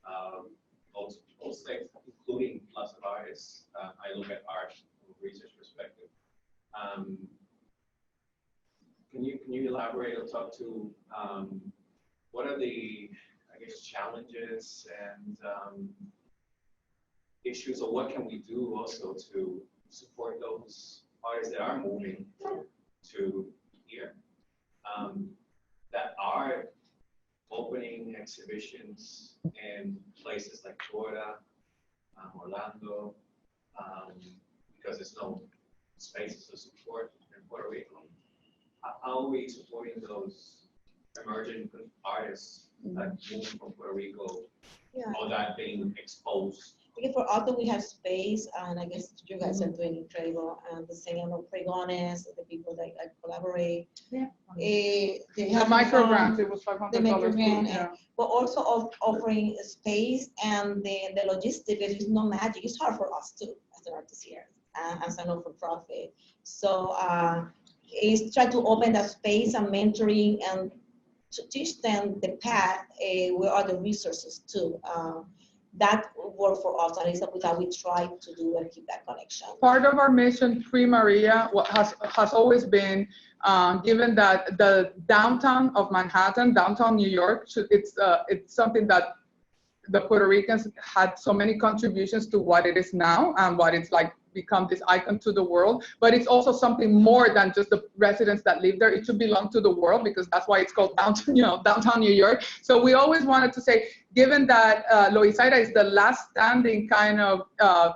of all states, including lots of artists, I look at art from a research perspective. Can you elaborate or talk to what are the, challenges and issues, or what can we do also to support those artists that are moving to here, that are opening exhibitions in places like Florida, Orlando, because there's no spaces to support in Puerto Rico. How are we supporting those emerging artists that move from Puerto Rico, Yeah. all that being exposed. Because for autumn we have space, and I guess you guys are doing incredible. And the singing of pregones, the people that collaborate. Yeah. They The have micro fun, grant, it was the $500 micro too, grant, yeah. but also offering space and the logistics. There's no magic. It's hard for us too as an artist here, as a non-for-profit. So it's try to open that space and mentoring and to teach them the path where are the resources too. That work for us, and it's something that we try to do and keep that connection. Part of our mission pre-Maria has always been, given that the downtown of Manhattan, downtown New York, it's something that the Puerto Ricans had so many contributions to what it is now and what it's like become this icon to the world, but it's also something more than just the residents that live there. It should belong to the world because that's why it's called downtown, downtown New York. So we always wanted to say, given that Loisaida is the last standing kind of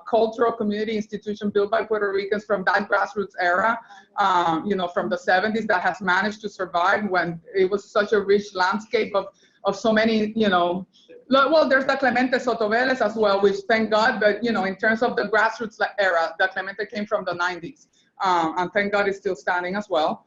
cultural community institution built by Puerto Ricans from that grassroots era, from the 70s that has managed to survive when it was such a rich landscape of so many, well, there's the Clemente Sotoveles as well, which thank God, but in terms of the grassroots era, the Clemente came from the 90s, and thank God it's still standing as well.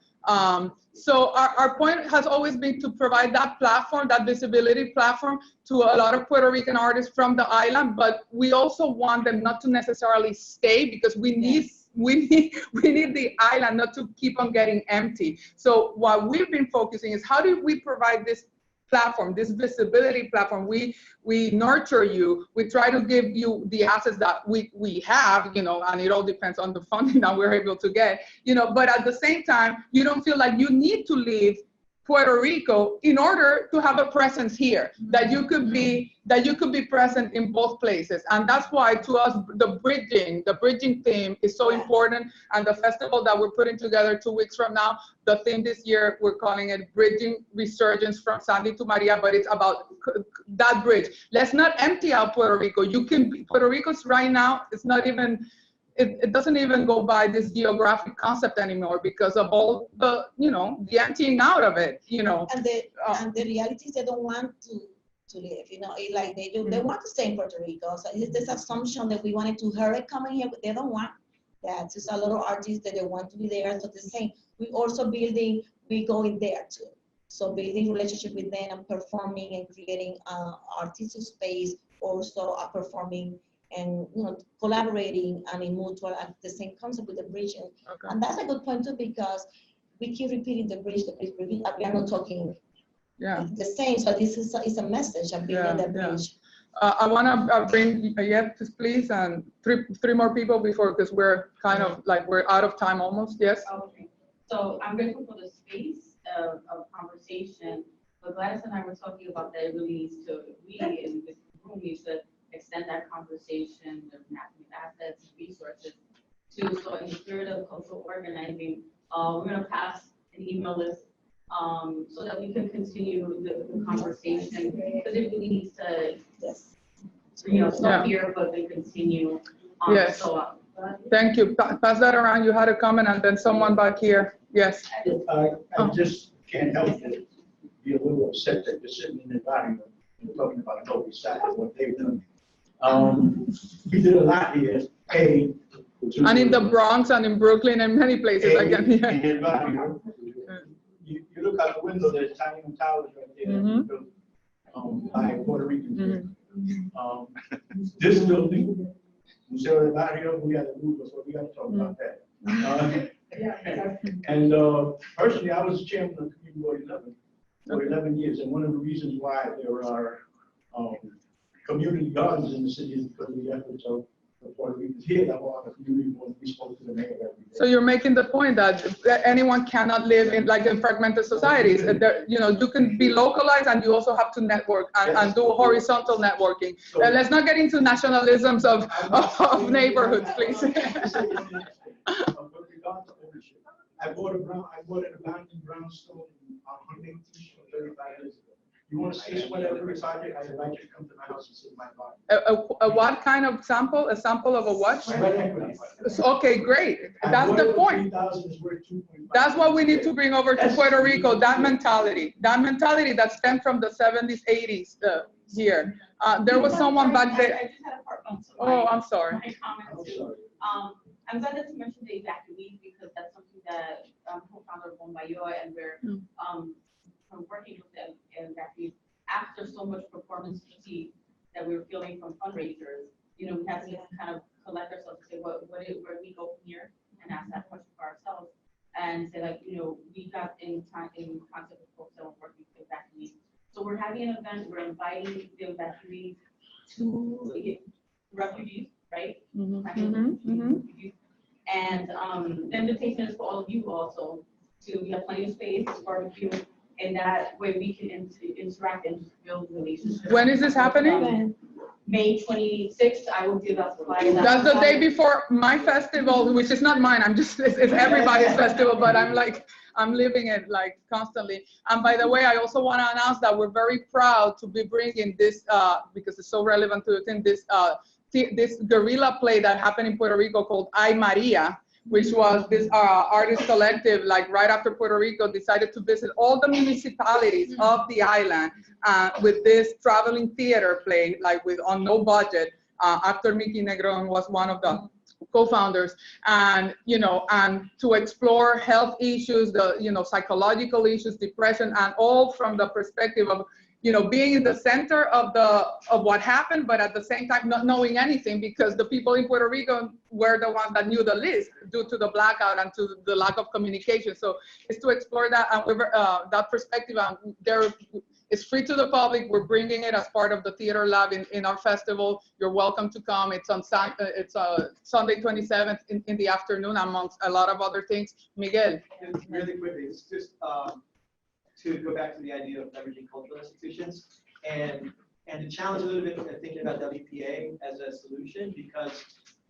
So our point has always been to provide that platform, that visibility platform to a lot of Puerto Rican artists from the island, but we also want them not to necessarily stay because we need the island not to keep on getting empty. So what we've been focusing is how do we provide this platform, this visibility platform. We nurture you. We try to give you the assets that we have, and it all depends on the funding that we're able to get, but at the same time, you don't feel like you need to leave Puerto Rico in order to have a presence here, that you could be present in both places. And that's why to us, the bridging theme is so important. And the festival that we're putting together 2 weeks from now, the theme this year, we're calling it Bridging Resurgence from Sandy to Maria, but it's about that bridge. Let's not empty out Puerto Rico. Puerto Rico's right now, it's not even, it doesn't even go by this geographic concept anymore because of all the, the emptying out of it, And the reality is they don't want to live, like they want to stay in Puerto Rico. So it's this assumption that we wanted to hurry coming here, but they don't want that. There's a lot of artists that they want to be there. So the same, we also we go in there too. So building relationship with them and performing and creating artistic space, also performing and collaborating and in mutual at the same concept with the bridge. Okay. And that's a good point too, because we keep repeating the bridge. We are not talking the same. So this is a message of building the bridge. I want to bring please, and three more people before, because we're kind of like we're out of time almost. Yes. Okay. So I'm grateful for the space of conversation. But Gladys and I were talking about that it really needs to, we in this room needs to extend that conversation of mapping assets and resources to, so in the spirit of cultural organizing, we're going to pass an email list so that we can continue the conversation, because it really needs to, stop here, but then continue. Yes. So, thank you. Pass that around. You had a comment, and then someone back here. Yes. I just can't help but be a little upset that you're sitting in the environment and talking about Loisaida and what they've done. We did a lot here. And in the Bronx and in Brooklyn and many places again. Yeah. You look out the window, there's tiny towers right there, by Puerto Ricans. This building, Museo del Barrio, we got to move, so we got to talk about that. And personally, I was chairman of Community Board 11 for 11 years, and one of the reasons why there are community gardens in the city is because of the efforts of the Puerto Ricans here that were on the community board. We spoke to the mayor every day. So you're making the point that anyone cannot live in fragmented societies. You can be localized, and you also have to network and do horizontal networking. So, let's not get into nationalisms of neighborhoods, please. With regard to ownership, I bought an abandoned brownstone on 118th Street 35 years ago. You want to see whatever project, I invite you to come to my house and see my body. A what kind of sample? A sample of a what? Sweat equity. Okay, great. That's the point. 3,000 is worth 2.5. That's what we need to bring over to Puerto Rico, that mentality that stemmed from the 70s, 80s here. There was someone back there. I just had a part, Oh, I'm sorry. My comment too. I'm glad that you mentioned the evacuees because that's something that co-founder Juan and we're working with them and evacuees after so much performance fatigue that we were feeling from fundraisers. You know, we had to kind of collect ourselves and say, where do we go from here? And ask that question for ourselves and say, like, you know, we got in contact with folks that were working with evacuees. So we're having an event, we're inviting the evacuees to refugees, right? Refugees. And the invitation is for all of you also to, we have plenty of space, barbecue, and that way we can interact and build relationships. When is this happening? May 26th, I will give out the flyer. That's the day before my festival, which is not mine. it's everybody's festival, but I'm living it like constantly. And by the way, I also want to announce that we're very proud to be bringing this, because it's so relevant to the thing, this guerrilla play that happened in Puerto Rico called Ay Maria, which was this artist collective, like right after Puerto Rico decided to visit all the municipalities of the island with this traveling theater play, like on no budget. After Mickey Negron was one of the co-founders, and and to explore health issues, the psychological issues, depression, and all from the perspective of being in the center of what happened, but at the same time not knowing anything, because the people in Puerto Rico were the ones that knew the least due to the blackout and to the lack of communication. So it's to explore that and that perspective. And it's free to the public. We're bringing it as part of the theater lab in our festival. You're welcome to come. It's on Sunday 27th in the afternoon, amongst a lot of other things. Miguel. Really quickly, it's just to go back to the idea of leveraging cultural institutions and to challenge a little bit thinking about WPA as a solution, because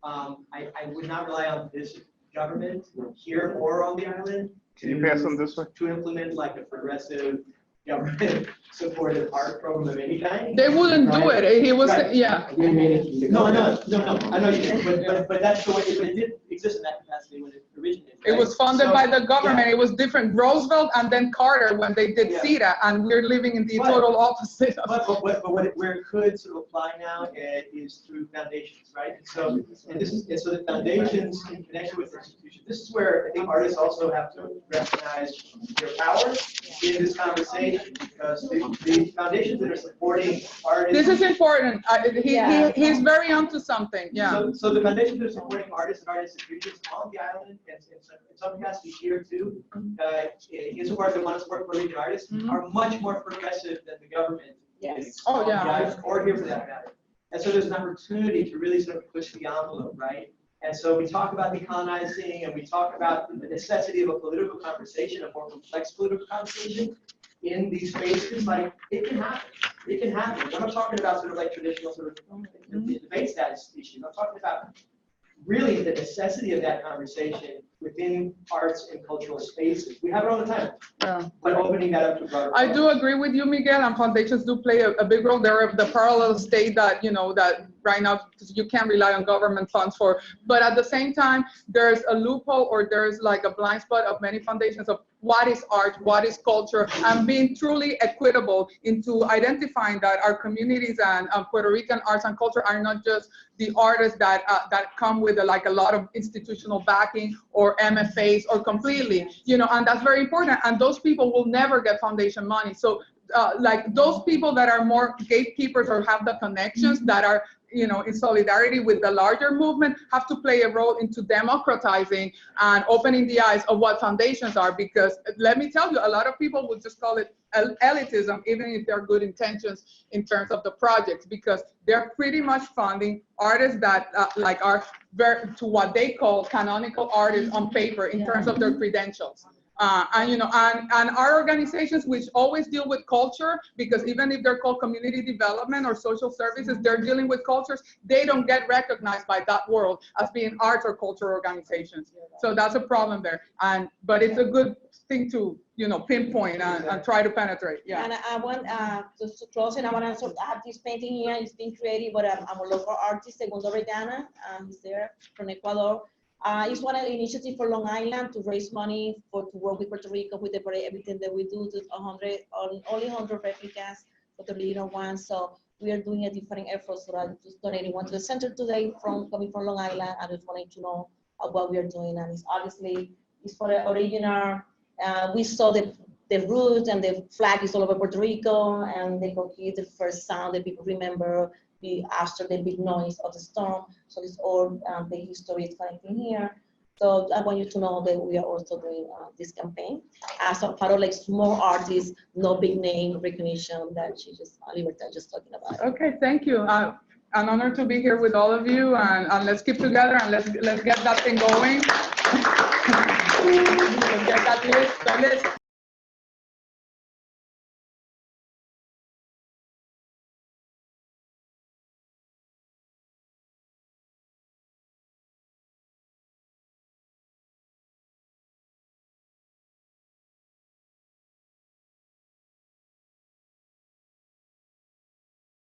I would not rely on this government here or on the island Can you pass them this way? to implement like a progressive government supported art program of any kind. They wouldn't do it. He was, Right. yeah. No, I know you did, but that's the way, but it did exist in that capacity when it originated. It was funded So, by the government. yeah. It was different. Roosevelt and then Carter when they did Yeah. CETA, and we're living in the total opposite. But where it could sort of apply now is through foundations, right? And so the foundations in connection with institutions. This is where I think artists also have to recognize their power in this conversation, because the foundations that are supporting artists. This is important. He's very onto something. Yeah. So the foundations that are supporting artists and art institutions on the island, and in some capacity here too, insofar as they want to support Puerto Rican artists, are much more progressive than the government. Yes. Oh, yeah. Or here for that matter. And so there's an opportunity to really sort of push the envelope, right? And so we talk about decolonizing, and we talk about the necessity of a political conversation, a more complex political conversation in these spaces. Like, it can happen. It can happen. I'm not talking about sort of like traditional sort of debate status issues. I'm talking about really the necessity of that conversation within arts and cultural spaces. We have it all the time, but opening that up to broader. I do agree with you, Miguel, and foundations do play a big role. They're the parallel state that, that right now you can't rely on government funds for. But at the same time, there's a loophole, or there's like a blind spot of many foundations of what is art, what is culture, and being truly equitable into identifying that our communities and Puerto Rican arts and culture are not just the artists that come with like a lot of institutional backing or MFAs or completely, and that's very important. And those people will never get foundation money. So like those people that are more gatekeepers or have the connections that are in solidarity with the larger movement have to play a role into democratizing and opening the eyes of what foundations are, because let me tell you, a lot of people would just call it elitism, even if they're good intentions in terms of the projects, because they're pretty much funding artists that are very, to what they call canonical artists on paper in terms of their credentials. And, you know, and our organizations, which always deal with culture, because even if they're called community development or social services, they're dealing with cultures, they don't get recognized by that world as being arts or cultural organizations. So that's a problem there. But it's a good thing to, you know, pinpoint and try to penetrate. Yeah. And I want just to close, and I want to have this painting here. It's been created by a local artist, Segundo Regana. He's there from Ecuador. It's one of the initiatives for Long Island to raise money to work with Puerto Rico with everything that we do. To only 100 replicas for the little ones. So we are doing a different effort. So I'm just donating one to the center today coming from Long Island. I just wanted to know what we are doing, and it's obviously it's for the original. We saw the roots and the flag is all over Puerto Rico, and they could hear the first sound that people remember after the big noise of the storm. So it's all the history is connecting here. So I want you to know that we are also doing this campaign as a part of like small artists, no big name recognition that Libertad just talking about. Okay, thank you. An honor to be here with all of you, and let's keep together and let's get that thing going. Let's get that list.